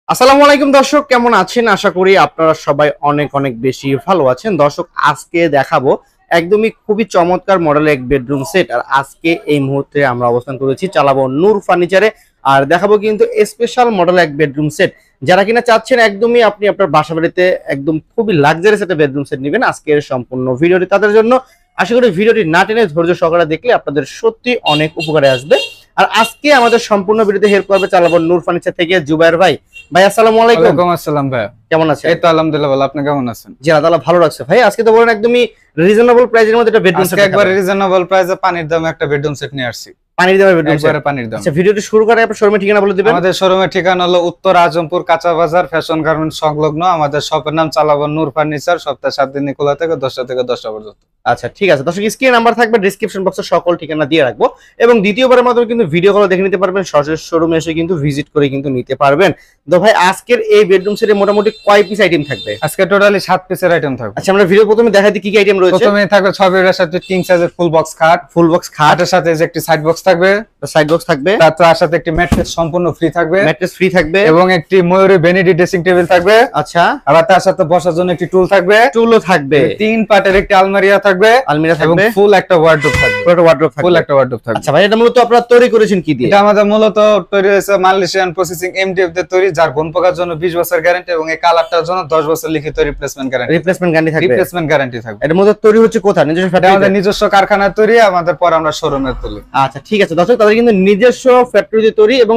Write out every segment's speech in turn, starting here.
আসসালামু আলাইকুম দর্শক, কেমন আছেন? আশা করি আপনারা সবাই অনেক অনেক বেশি ভালো আছেন। দর্শক, আজকে দেখাবো একদমই খুবই চমৎকার মডেলের এক বেডরুম সেট। আর আজকে এই মুহূর্তে আমরা অবস্থান করেছি চালাবো নূর ফার্নিচারে। আর দেখাবো কিন্তু স্পেশাল মডেল এক বেডরুম সেট। যারা কিনা চাচ্ছেন একদমই আপনি আপনার বাসা বাড়িতে একদম খুবই লাক্সারিয়াস একটা বেডরুম সেট নেবেন, আজকের সম্পূর্ণ ভিডিওটি তাদের জন্য। আশা করি ভিডিওটি না টেনে ধৈর্য সহকারে দেখলে আপনাদের সত্যি অনেক উপকারে আসবে। আর আজকে আমাদের সম্পূর্ণ ভিডিওতে হেল্প করবে চালাবো নূর ফার্নিচার থেকে জুবায়ের ভাই। ভাই আসসালামু আলাইকুম। ওয়ালাইকুম আসসালাম ভাই, কেমন আছেন? এই তো আলহামদুলিল্লাহ ভালো। আপনি কেমন আছেন? জি আল্লাহ ভালো রাখছে। ভাই আজকে তো বলেন একদমই রিজনেবল প্রাইসের মধ্যে একটা বেডরুম সেট, একবার রিজনেবল প্রাইসে পানির দামে একটা বেডরুম সেট নিয়ে আসছি। পানির দামে বেডরুম সেট, পানির দাম। আচ্ছা ভিডিওটি শুরু করে আপনার শোরুমের ঠিকানা বলে দিবেন। আমাদের শোরুমের ঠিকানা হলো উত্তর আজমপুর কাঁচা বাজার ফ্যাশন গার্মেন্টস সংলগ্ন। আমাদের শপের নাম চালাবো নূর ফার্নিচার। সপ্তাহে 7 দিন খোলা থেকে 10টা থেকে 10টা পর্যন্ত। আচ্ছা ঠিক আছে দর্শক, স্ক্রিনে নাম্বার থাকবে, ডেসক্রিপশন বক্সে সকল ঠিকানা দিয়ে রাখবো। এবং দ্বিতীয়বারের মাধ্যমে কিন্তু ভিডিও কল দেখে নিতে পারবেন, সরাসরি শোরুমে এসে কিন্তু ভিজিট করে কিন্তু নিতে পারবেন। তো ভাই আজকের এই বেডরুম সেটে মোটামুটি কয় পিস আইটেম থাকবে? আজকে টোটালি 7 পিসের আইটেম থাকবে। আচ্ছা আমরা ভিডিও প্রথমে দেখাই দিই কি কি আইটেম রয়েছে। প্রথমে থাকবে 6 বেডের সাথে কিং সাইজের ফুল বক্স খাট। খাটের সাথে যে একটি সাইড বক্স থাকবে, বক্স থাকবে, তার সাথে একটি ম্যাট্রেস সম্পূর্ণ ফ্রি থাকবে, এবং একটি ময়ূরী ভ্যানিটি ড্রেসিং টেবিল থাকবে। আচ্ছা, আবার তার সাথে বসার জন্য একটি টুলও থাকবে, 3 পার্টের একটি আলমারি থাকবে এবং ফুল একটা ওয়ার্ডরোব থাকবে। আচ্ছা ভাই, এটা মূলত আপনারা তৈরি করেছেন কি দিয়ে? এটা আমাদের মূলত তৈরি হয়েছে মালয়েশিয়ান প্রসেসিং এমডিএফ দিয়ে তৈরি, যার গুণ পোকার জন্য 20 বছর গ্যারান্টি এবং এই কালারটার জন্য 10 বছর লিখিত রিপ্লেসমেন্ট গ্যারান্টি থাকবে। এটা মূলত তৈরি হচ্ছে কোথায়? নিজস্ব ফ্যাক্টরি? আমাদের নিজস্ব কারখানায় তৈরি, আমাদের পর আমরা শোরুমে তুলি। আচ্ছা ঠিক আছে দর্শক, তাদের কিন্তু নিজস্ব ফ্যাক্টরিতে তৈরি এবং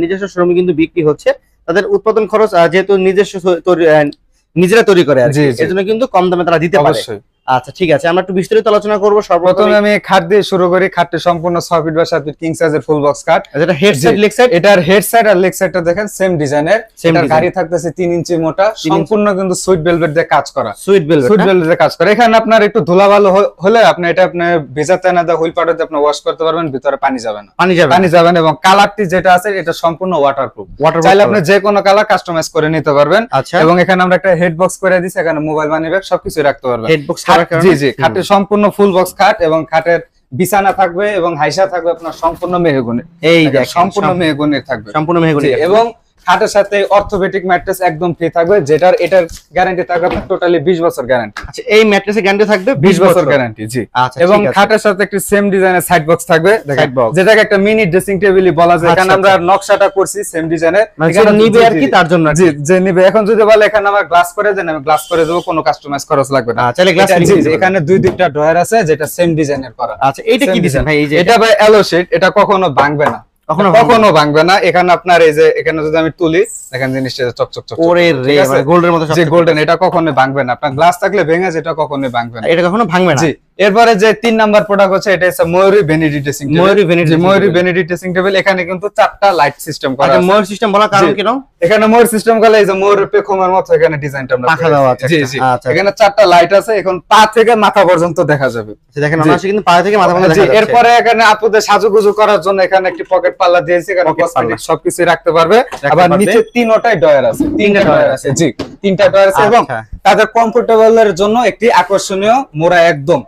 নিজস্ব শোরুমে কিন্তু বিক্রি হচ্ছে। তাদের উৎপাদন খরচ যেহেতু নিজেরা তৈরি করে, এজন্য কিন্তু কম দামে তারা দিতে পারে। আচ্ছা ঠিক আছে, আমরা একটু বিস্তারিত আলোচনা করব। সর্বপ্রথমে আমি খাট দিয়ে শুরু করি। খাটটি সম্পূর্ণ 6 ফিট বাই 7 ফিট কিং সাইজের ফুল বক্স খাট। এটা হেড সাইড লেগ সাইড, এটার হেড সাইড আর লেগ সাইডটা দেখেন সেম ডিজাইনের। এটার গাড়ি থাকতেছে 3 ইঞ্চি মোটা, সম্পূর্ণ কিন্তু সুইট ভেলভেট দিয়ে কাজ করা। সুইট ভেলভেট দিয়ে কাজ করা। এখানে আপনার একটু ধুলাবালু হলে আপনি এটা আপনি ভেজাতে না দিয়ে হুইল পাউডার দিয়ে আপনি ওয়াশ করতে পারবেন, ভিতরে পানি যাবে না। এবং কালারটি যেটা আছে এটা সম্পূর্ণ ওয়াটারপ্রুফ। চাইলে আপনি যে কোনো কালার কাস্টমাইজ করে নিতে পারবেন। এবং এখানে আমরা একটা হেড বক্স করে দিয়েছি, এখানে মোবাইল মানি ব্যাগ সবকিছু রাখতে পারবেন। হেড বক্স জি সম্পূর্ণ ফুল বক্স খাট এবং খাটের বিছানা থাকবে এবং হাইসা থাকবে আপনার সম্পূর্ণ মেহগনি। এই দেখেন সম্পূর্ণ মেহগনির থাকবে, সম্পূর্ণ মেহগনি। এবং খাটের সাথে অর্থোপেডিক ম্যাট্রেস একদম ফ্রি থাকবে, এটার গ্যারান্টি থাকবে আপনার টোটালি 20 বছর গ্যারান্টি। আচ্ছা, এই ম্যাট্রেসের গ্যারান্টি থাকবে 20 বছর গ্যারান্টি। জি, এবং খাটের সাথে একটি সেম ডিজাইনের সাইড বক্স থাকবে, যেটাকে একটা মিনি ড্রেসিং টেবিলই বলা যায়। এখানে আমরা নকশাটা করছি সেম ডিজাইনের, এখানে নিবে আর কি তার জন্য। জি, যে নিবে এখন যদি বলে এখানে আমরা গ্লাস করে দেন, আমি গ্লাস করে দেব, কোনো কাস্টমাইজ খরচ লাগবে না। চাইলে গ্লাস। এখানে দুইটা ড্রয়ার আছে যেটা সেম ডিজাইনের করা। আচ্ছা, এটা কি ডিজাইন ভাই? এই যে এটা ভাই এলো শীট, এটা কখনো ভাঙবে না, কখনো ভাঙবে না। এখানে আপনার এই যে এখানে যদি আমি তুলি দেখেন জিনিসটা চকচক ওরে রে, মানে গোল্ডের মতো। যে গোল্ডেন, এটা কখনোই ভাঙবে না। আপনার গ্লাস থাকলে ভেঙে যেটা কখনোই ভাঙবে না, এটা কখনো ভাঙবে না। জি, এরপরে যে 3 নাম্বার প্রোডাক্ট হচ্ছে এটা হচ্ছে ময়ূরী ভ্যানিটি ড্রেসিং টেবিল। ময়ূরী ভ্যানিটি ড্রেসিং টেবিল, এখানে কিন্তু 4টা লাইট সিস্টেম করা আছে। ময়ূর সিস্টেম বলার কারণ কি? এখানে ময়ূর সিস্টেম করা, এই যে ময়ূরের পেখমের মতো এখানে ডিজাইনটা আমরা পাখা দেওয়া আছে। জি জি, এখানে 4টা লাইট আছে, এখন পা থেকে মাথা পর্যন্ত দেখা যাবে। দেখেন অনায়াসে কিন্তু পা থেকে মাথা পর্যন্ত দেখা যাচ্ছে। এরপরে এখানে আপুদের সাজুগুজু করার জন্য এখানে একটি পকেট পাল্লা দিয়েছি, এখানে কসমেটিক সবকিছু রাখতে পারবে। আবার নিচে 3টাই ডয়ার আছে, 3টা ডয়ার আছে। জি, 3টা ডয়ার আছে এবং তাদের কমফোর্টেবলের জন্য একটি আকর্ষণীয় মোড়া একদম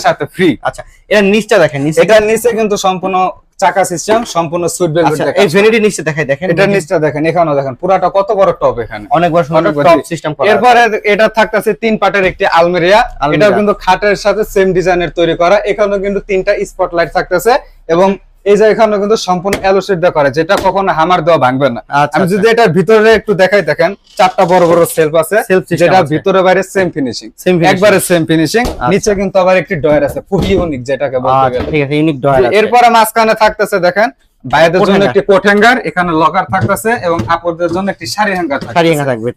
সাথে ফ্রি। আচ্ছা, এর নিচটা দেখেন, এটার নিচে কিন্তু সম্পূর্ণ চাকা সিস্টেম, সম্পূর্ণ সুইট ভেলভেট। এই ভ্যানিটি নিচে দেখাই, দেখেন এটার নিচটা দেখেন, এখানেও দেখেন পুরাটা কত বড় টপ, এখানে অনেক বড় সুন্দর টপ সিস্টেম করা। এরপরে এটা থাকতেছে 3 পার্টের একটি আলমিরা। এটাও কিন্তু খাটের সাথে সেম ডিজাইনের তৈরি করা। এখানেও কিন্তু 3টা স্পটলাইট থাকতেছে এবং এই যে এখানে কিন্তু সম্পূর্ণ এলো শীট দেওয়া করে, যেটা কখনো হামার দেওয়া ভাঙবে না। আমি যদি এটার ভিতরে একটু দেখাই, দেখেন 4টা বড় বড় সেলফ আছে, যেটা ভিতরে বাইরে সেম ফিনিশিং, একবারে সেম ফিনিশিং। নিচে কিন্তু আবার একটি ডয়ার আছে, খুব ইউনিক, যেটাকে বলতে গেলে। ঠিক আছে, ইউনিক ডয়ার আছে। এরপরে মাঝখানে থাকতেছে দেখেন বাইরের জন্য একটি কোট হ্যাঙ্গার, এখানে লকার থাকতেছে এবং আপুদের জন্য একটি শাড়ি হ্যাঙ্গার থাকবে।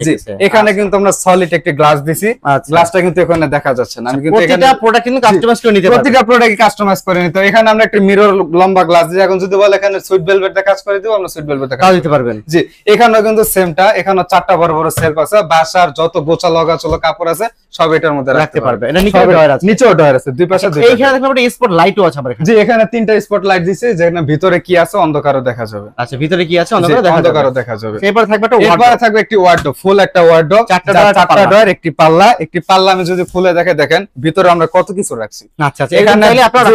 এখানে কিন্তু আমরা সলিড একটি গ্লাস দিছি, গ্লাসটা কিন্তু এখানে দেখা যাচ্ছে না। আমি কিন্তু প্রতিটা প্রোডাক্ট কিন্তু কাস্টমাইজ করে নিতে পারবো, প্রতিটা প্রোডাক্ট কাস্টমাইজ করে নিতে। এখানে আমরা একটা মিরর লম্বা গ্লাস দিই, এখন যদি বলে এখানে সুইট ভেলভেট দিয়ে কাজ করে দিব, আমরা সুইট ভেলভেট দিয়ে কাজ দিতে পারবেন। জি, এখানেও কিন্তু সেমটা, এখানে 4টা বড় বড় সেলফ আছে, বাসার যত গোছা লগা চলো কাপড় আছে সব এটার মধ্যে রাখতে পারবে। এটা নিচেও ডয়ার আছে, নিচেও ডয়ার আছে, দুই পাশে দুই। এইখানে দেখেন একটা স্পট লাইটও আছে আবার এখানে। জি, এখানে 3টা স্পট লাইট দিয়েছে, যেখানে ভিতরে কি আছে অন্ধকারও দেখা যাবে। আচ্ছা, ভিতরে কি আছে অন্ধকারও দেখা যাবে। এরপর থাকবে একটা ওয়ার্ডরোব, ফুল একটা ওয়ার্ডরোব, 4টা ডয়ার, একটি পাল্লা। আমি যদি খুলে দেখেন ভিতরে আমরা কত কিছু রাখছি। আচ্ছা আচ্ছা,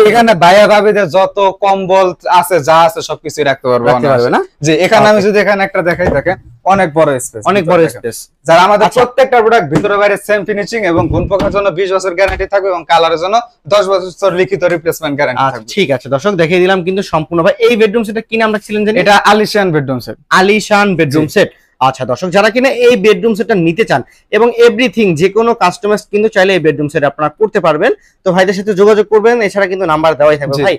এখানে ভাইয়া ভাবিদের যত কম্বল আছে, যা আছে সবকিছু রাখতে পারবে না। যে এখানে আমি যদি এখানে একটা দেখাই, দেখেন অনেক বড় স্পেস, অনেক বড় স্পেস। যারা আমাদের প্রত্যেকটা প্রোডাক্ট ভিতরে বাইরে সেম ফিনিশিং এবং গুণ পোকার জন্য 20 বছর গ্যারান্টি থাকবে এবং কালারের জন্য 10 বছর লিখিত রিপ্লেসমেন্ট গ্যারান্টি থাকবে। ঠিক আছে দর্শক, দেখিয়ে দিলাম কিন্তু সম্পূর্ণ ভাই। এই বেডরুম সেটটা কি নাম রাখছিলেন জানেন? এটা আলিশান বেডরুম সেট। আলিশান বেডরুম সেট। আচ্ছা দর্শক, যারা কিনা এই বেডরুম সেটটা নিতে চান এবং এভরিথিং যে কোনো কাস্টমাইজ কিন্তু চাইলে এই বেডরুম সেট আপনারা করতে পারবেন, তো ভাইদের সাথে যোগাযোগ করবেন। এছাড়া কিন্তু নাম্বার দেওয়াই থাকবে ভাই।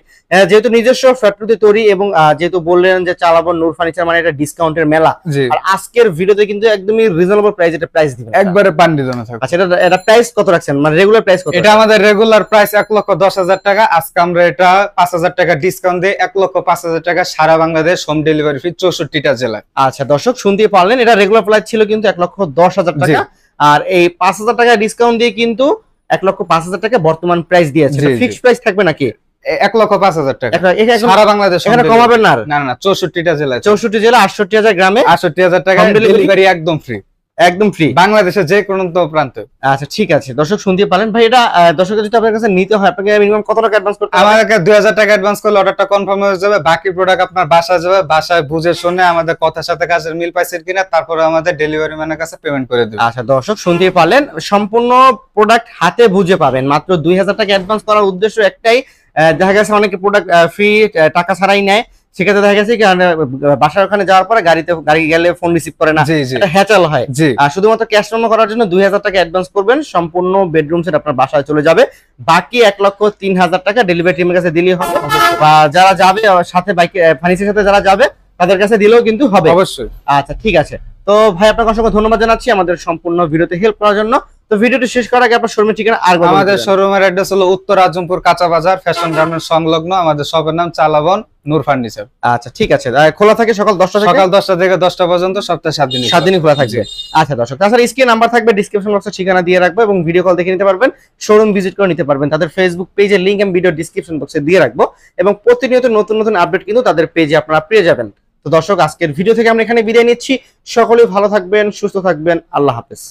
যেহেতু নিজস্ব ফ্যাক্টরিতে তৈরি এবং যেহেতু বললেন যে চালাবো নূর ফার্নিচার মানে এটা ডিসকাউন্টের মেলা, আর আজকের ভিডিওতে কিন্তু একদমই রিজনেবল প্রাইস এটা প্রাইস দিবেন, একবারে পান্ডিজনে থাকবে। আচ্ছা এটা প্রাইস কত রাখছেন, মানে রেগুলার প্রাইস কত? এটা আমাদের রেগুলার প্রাইস 1,10,000 টাকা। আজকে আমরা এটা 5,000 টাকা ডিসকাউন্ট দিয়ে 1,05,000 টাকা সারা বাংলাদেশ হোম ডেলিভারি ফ্রি 64টা জেলায়। আচ্ছা দর্শক, শুনতে পারলেন, এটা রেগুলার প্রাইস ছিল কিন্তু 1,10,000 টাকা, আর এই 5,000 টাকা ডিসকাউন্ট দিয়ে কিন্তু 1,05,000 টাকা বর্তমান প্রাইস দিয়েছে। ফিক্সড প্রাইস থাকবে নাকি? 1,05,000 টাকা সারা বাংলাদেশ। এখানে কমাবেন না? না 64টা জেলায়, 64 জেলা 68,000 গ্রামে 68,000 টাকা ডেলিভারি একদম ফ্রি, একদম ফ্রি বাংলাদেশের যে কোনো প্রান্তে। আচ্ছা ঠিক আছে দর্শক, শুনতে পারলেন ভাই। এটা দর্শকের যদি আপনার কাছে নিতে হয় আপনাকে মিনিমাম কত টাকা অ্যাডভান্স করতে হবে? আমাদেরকে 2,000 টাকা অ্যাডভান্স করলে অর্ডারটা কনফার্ম হয়ে যাবে। বাকি প্রোডাক্ট আপনার বাসায় যাবে, বাসায় বুঝে শুনে আমাদের কথার সাথে কাজের মিল পাইছে কিনা তারপরে আমাদের ডেলিভারি ম্যানের কাছে পেমেন্ট করে দেবে। আচ্ছা দর্শক, শুনতে পারলেন, সম্পূর্ণ প্রোডাক্ট হাতে বুঝে পাবেন। মাত্র 2,000 টাকা অ্যাডভান্স করার উদ্দেশ্য একটাই, দেখা গেছে অনেকে প্রোডাক্ট ফ্রি টাকা ছাড়াই নেয়, সেক্ষেত্রে দেখা গেছে কি বাসার ওখানে যাওয়ার পরে গাড়ি গেলে ফোন রিসিভ করে না, এটা হ্যাচাল হয়। শুধুমাত্র ক্যাশ মেমো করার জন্য 2,000 টাকা অ্যাডভান্স করবেন, সম্পূর্ণ বেডরুম সেট আপনার বাসায় চলে যাবে। বাকি 1,03,000 টাকা ডেলিভারি টিমের কাছে দিলেই হবে, বা যারা যাবে সাথে বাইক ফার্নিচারের সাথে যারা যাবে তাদের কাছে দিলেও কিন্তু হবে অবশ্যই। আচ্ছা ঠিক আছে, তো ভাই আপনাকে অসংখ্য ধন্যবাদ জানাচ্ছি আমাদের সম্পূর্ণ ভিডিওতে হেল্প করার জন্য। তো ভিডিওটি শেষ করার আগে আপনার শোরুমের ঠিকানা আর আমাদের শোরুমের অ্যাড্রেস হলো উত্তর আজমপুর কাঁচা বাজার ফ্যাশন গার্মেন্টস সংলগ্ন। আমাদের শপের নাম চালাবন নূর ফার্নিচার। আচ্ছা ঠিক আছে, খোলা থাকে সকাল 10টা থেকে 10টা পর্যন্ত, সপ্তাহে 7 দিনই খোলা থাকবে। আচ্ছা দর্শক, তাছাড়া স্ক্রিনে নাম্বার থাকবে, ডেসক্রিপশন বক্সে ঠিকানা দিয়ে রাখবো এবং ভিডিও কল দেখে নিতে পারবেন, শোরুম ভিজিট করে নিতে পারবেন। তাদের ফেসবুক পেজের লিংক আমি ভিডিও ডেসক্রিপশন বক্সে দিয়ে রাখবো এবং প্রতিনিয়ত নতুন নতুন আপডেট কিন্তু তাদের পেজে আপনারা পেয়ে যাবেন। তো দর্শক, আজকের ভিডিও থেকে আমরা এখানে বিদায় নিচ্ছি। সকলেই ভালো থাকবেন, সুস্থ থাকবেন, আল্লাহ হাফেজ।